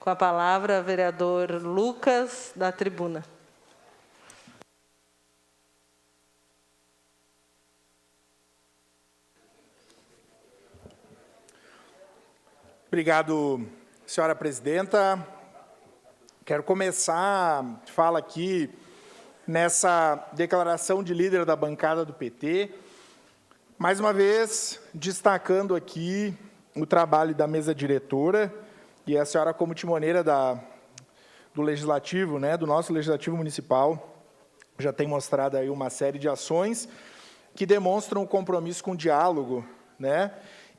Com a palavra, vereador Lucas, da tribuna. Obrigado, senhora presidenta. Quero começar a fala aqui nessa declaração de líder da bancada do PT, mais uma vez destacando aqui o trabalho da mesa diretora e a senhora como timoneira do Legislativo, do nosso Legislativo Municipal, já tem mostrado aí uma série de ações que demonstram o compromisso com o diálogo,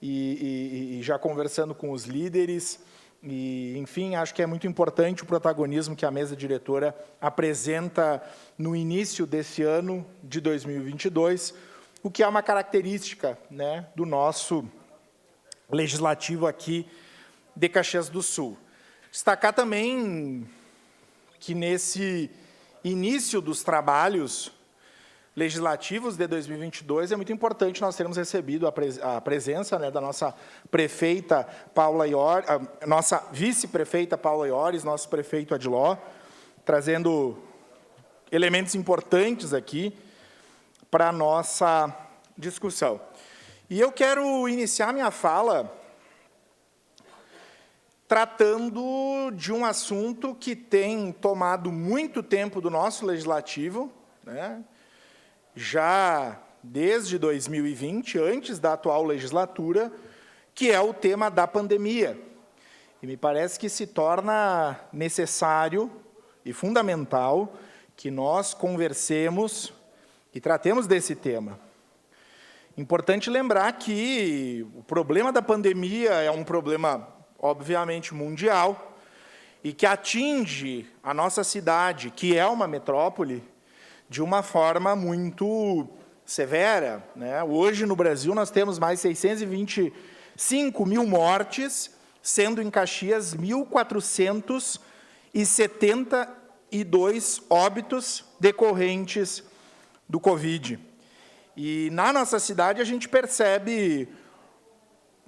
e já conversando com os líderes, e, enfim, acho que é muito importante o protagonismo que a mesa diretora apresenta no início desse ano de 2022, o que é uma característica do nosso legislativo aqui de Caxias do Sul. Destacar também que nesse início dos trabalhos legislativos de 2022, é muito importante nós termos recebido a presença da nossa prefeita Paula Iores, nossa vice-prefeita Paula Iores, nosso prefeito Adiló, trazendo elementos importantes aqui para a nossa discussão. E eu quero iniciar minha fala tratando de um assunto que tem tomado muito tempo do nosso legislativo, já desde 2020, antes da atual legislatura, que é o tema da pandemia. E me parece que se torna necessário e fundamental que nós conversemos e tratemos desse tema. Importante lembrar que o problema da pandemia é um problema, obviamente, mundial, e que atinge a nossa cidade, que é uma metrópole, de uma forma muito severa. Hoje, no Brasil, nós temos mais 625 mil mortes, sendo em Caxias 1.472 óbitos decorrentes do Covid. E, na nossa cidade, a gente percebe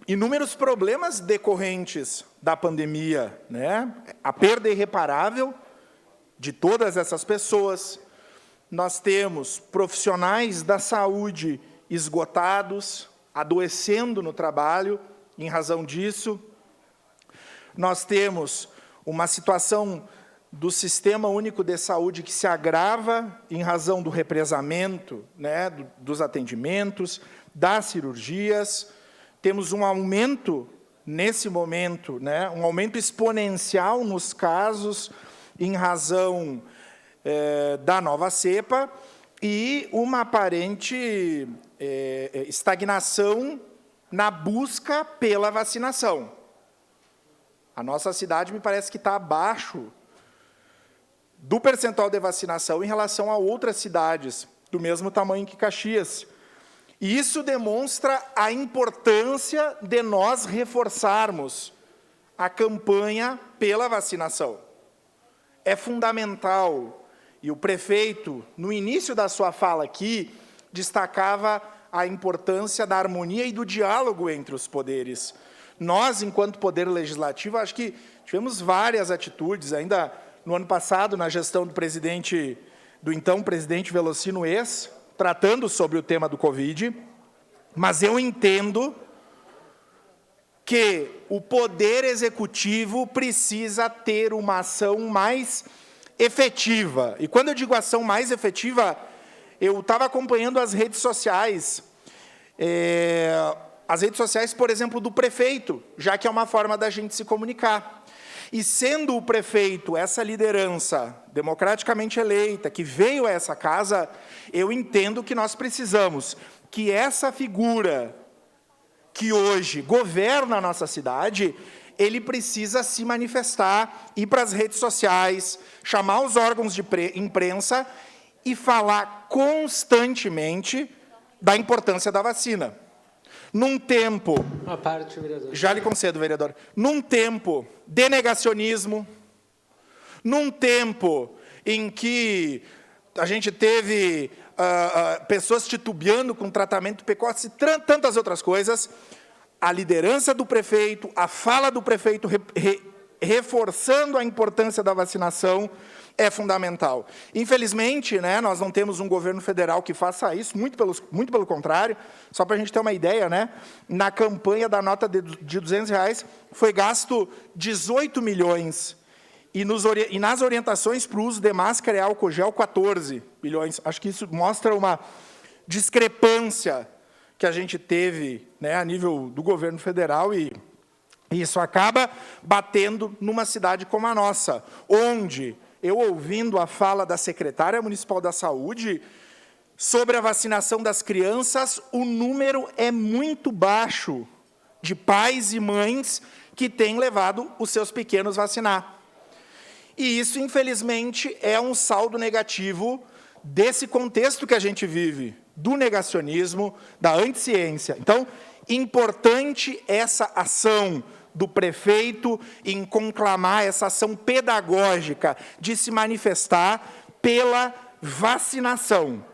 inúmeros problemas decorrentes da pandemia, a perda irreparável de todas essas pessoas. Nós temos profissionais da saúde esgotados, adoecendo no trabalho em razão disso. Nós temos uma situação do Sistema Único de Saúde que se agrava em razão do represamento dos atendimentos, das cirurgias. Temos um aumento, nesse momento, um aumento exponencial nos casos em razão da nova cepa e uma aparente estagnação na busca pela vacinação. A nossa cidade me parece que está abaixo do percentual de vacinação em relação a outras cidades do mesmo tamanho que Caxias. E isso demonstra a importância de nós reforçarmos a campanha pela vacinação. É fundamental. E o prefeito, no início da sua fala aqui, destacava a importância da harmonia e do diálogo entre os poderes. Nós, enquanto Poder Legislativo, acho que tivemos várias atitudes, ainda no ano passado, na gestão do então presidente Velocino Ex, tratando sobre o tema do Covid, mas eu entendo que o Poder Executivo precisa ter uma ação mais efetiva. E quando eu digo ação mais efetiva, eu estava acompanhando as redes sociais. As redes sociais, por exemplo, do prefeito, já que é uma forma da gente se comunicar. E sendo o prefeito essa liderança democraticamente eleita, que veio a essa casa, eu entendo que nós precisamos que essa figura que hoje governa a nossa cidade, ele precisa se manifestar, ir para as redes sociais, chamar os órgãos de imprensa e falar constantemente da importância da vacina. Num tempo... Uma parte, vereador. Já lhe concedo, vereador. Num tempo de negacionismo, num tempo em que a gente teve pessoas titubeando com tratamento precoce e tantas outras coisas, a liderança do prefeito, a fala do prefeito reforçando a importância da vacinação, é fundamental. Infelizmente, né, nós não temos um governo federal que faça isso, muito pelo contrário. Só para a gente ter uma ideia, né, na campanha da nota de R$200 foi gasto 18 milhões e nas orientações para o uso de máscara e álcool gel 14 milhões. Acho que isso mostra uma discrepância que a gente teve, né, a nível do governo federal e isso acaba batendo numa cidade como a nossa, onde eu ouvindo a fala da secretária municipal da Saúde sobre a vacinação das crianças, o número é muito baixo de pais e mães que têm levado os seus pequenos vacinar. E isso, infelizmente, é um saldo negativo desse contexto que a gente vive, do negacionismo, da anticiência. Então, importante essa ação do prefeito em conclamar essa ação pedagógica de se manifestar pela vacinação.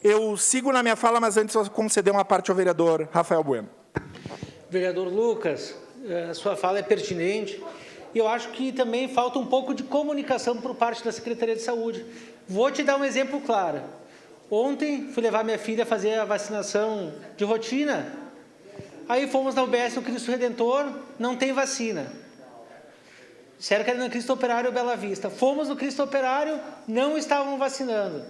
Eu sigo na minha fala, mas antes eu conceder uma parte ao vereador Rafael Bueno. Vereador Lucas, a sua fala é pertinente e eu acho que também falta um pouco de comunicação por parte da Secretaria de Saúde. Vou te dar um exemplo claro. Ontem fui levar minha filha a fazer a vacinação de rotina. Aí fomos na UBS do Cristo Redentor, não tem vacina. Disseram que era no Cristo Operário Bela Vista. Fomos no Cristo Operário, não estavam vacinando.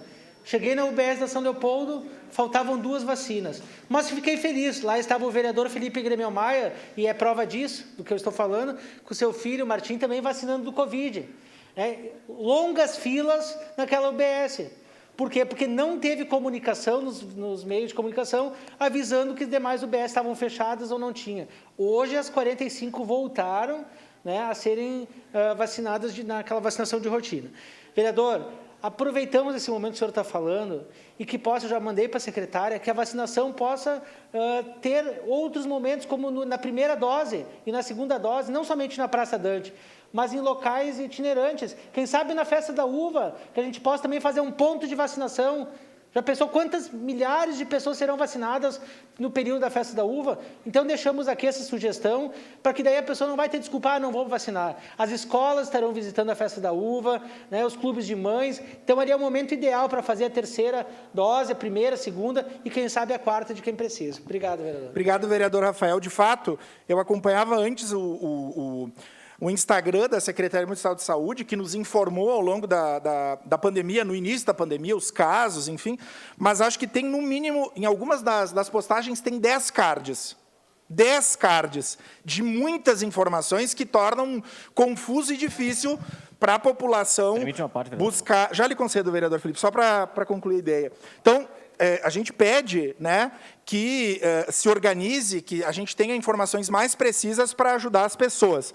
Cheguei na UBS da São Leopoldo, faltavam 2 vacinas. Mas fiquei feliz, lá estava o vereador Felipe Grêmio Maia, e é prova disso, do que eu estou falando, com o seu filho, Martim, também vacinando do Covid. Longas filas naquela UBS. Por quê? Porque não teve comunicação nos meios de comunicação avisando que as demais UBS estavam fechadas ou não tinha. Hoje, as 45 voltaram, né, a serem vacinadas naquela vacinação de rotina. Vereador, aproveitamos esse momento que o senhor está falando e que possa, eu já mandei para a secretária, que a vacinação possa ter outros momentos, como na primeira dose e na segunda dose, não somente na Praça Dante, mas em locais itinerantes. Quem sabe na Festa da Uva, que a gente possa também fazer um ponto de vacinação. Já pensou quantas milhares de pessoas serão vacinadas no período da Festa da Uva? Então, deixamos aqui essa sugestão, para que daí a pessoa não vai ter desculpa, não vou vacinar. As escolas estarão visitando a Festa da Uva, né, os clubes de mães. Então, ali é o momento ideal para fazer a terceira dose, a primeira, a segunda e, quem sabe, a quarta de quem precisa. Obrigado, vereador. Obrigado, vereador Rafael. De fato, eu acompanhava antes o Instagram da Secretaria Municipal de Saúde, que nos informou ao longo da pandemia, no início da pandemia, os casos, enfim, mas acho que tem, no mínimo, em algumas das postagens, tem 10 cards. 10 cards de muitas informações que tornam confuso e difícil para a população buscar... Já lhe concedo, vereador Felipe, só para concluir a ideia. Então, a gente pede, né, que se organize, que a gente tenha informações mais precisas para ajudar as pessoas.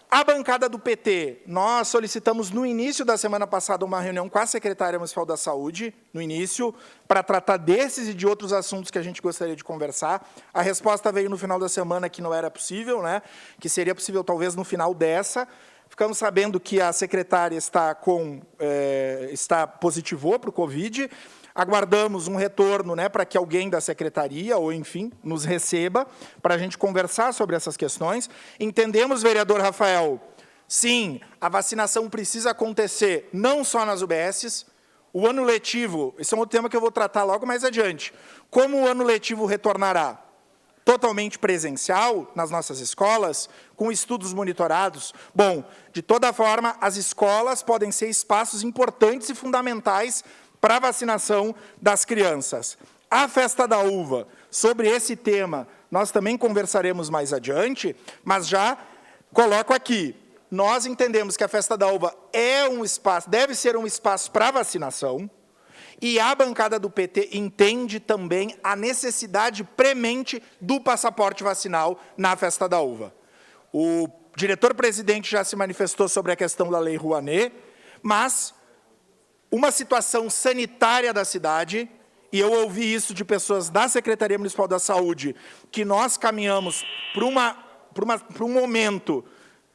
A bancada do PT, nós solicitamos no início da semana passada uma reunião com a secretária municipal da Saúde, no início, para tratar desses e de outros assuntos que a gente gostaria de conversar. A resposta veio no final da semana que não era possível, né, que seria possível talvez no final dessa. Ficamos sabendo que a secretária positivou para o Covid. Aguardamos um retorno, né, para que alguém da secretaria, ou enfim, nos receba, para a gente conversar sobre essas questões. Entendemos, vereador Rafael, sim, a vacinação precisa acontecer não só nas UBSs. O ano letivo, esse é um outro tema que eu vou tratar logo mais adiante. Como o ano letivo retornará? Totalmente presencial nas nossas escolas, com estudos monitorados? Bom, de toda forma, as escolas podem ser espaços importantes e fundamentais para a vacinação das crianças. A Festa da Uva, sobre esse tema, nós também conversaremos mais adiante, mas já coloco aqui, nós entendemos que a Festa da Uva é um espaço, deve ser um espaço para vacinação, e a bancada do PT entende também a necessidade premente do passaporte vacinal na Festa da Uva. O diretor-presidente já se manifestou sobre a questão da Lei Rouanet, mas uma situação sanitária da cidade, e eu ouvi isso de pessoas da Secretaria Municipal da Saúde, que nós caminhamos para um momento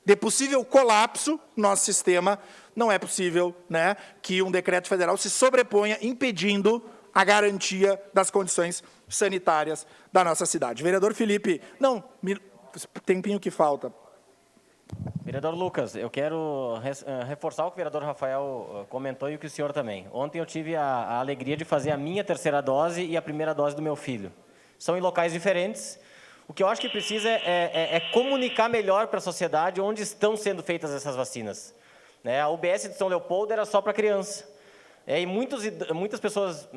de possível colapso no nosso sistema. Não é possível, né, que um decreto federal se sobreponha impedindo a garantia das condições sanitárias da nossa cidade. Vereador Felipe, não, tempinho que falta. Vereador Lucas, eu quero reforçar o que o vereador Rafael comentou e o que o senhor também. Ontem eu tive a alegria de fazer a minha terceira dose e a primeira dose do meu filho. São em locais diferentes. O que eu acho que precisa é comunicar melhor para a sociedade onde estão sendo feitas essas vacinas. A UBS de São Leopoldo era só para criança. E muitas pessoas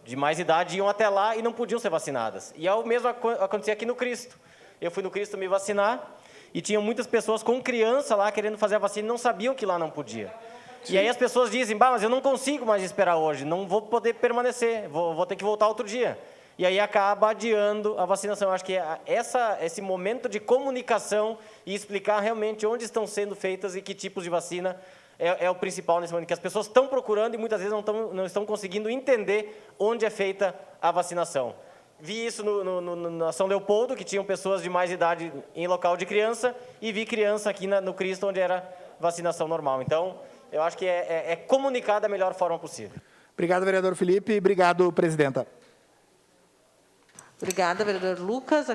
de mais idade iam até lá e não podiam ser vacinadas. E o mesmo acontecia aqui no Cristo. Eu fui no Cristo me vacinar e tinha muitas pessoas com criança lá querendo fazer a vacina e não sabiam que lá não podia. Sim. E aí as pessoas dizem, mas eu não consigo mais esperar hoje, não vou poder permanecer, vou ter que voltar outro dia. E aí acaba adiando a vacinação. Eu acho que esse momento de comunicação e explicar realmente onde estão sendo feitas e que tipos de vacina é o principal nesse momento, que as pessoas estão procurando e muitas vezes não estão conseguindo entender onde é feita a vacinação. Vi isso na São Leopoldo, que tinham pessoas de mais idade em local de criança, e vi criança aqui no Cristo, onde era vacinação normal. Então, eu acho que é comunicar da melhor forma possível. Obrigado, vereador Felipe. Obrigado, presidenta. Obrigada, vereador Lucas.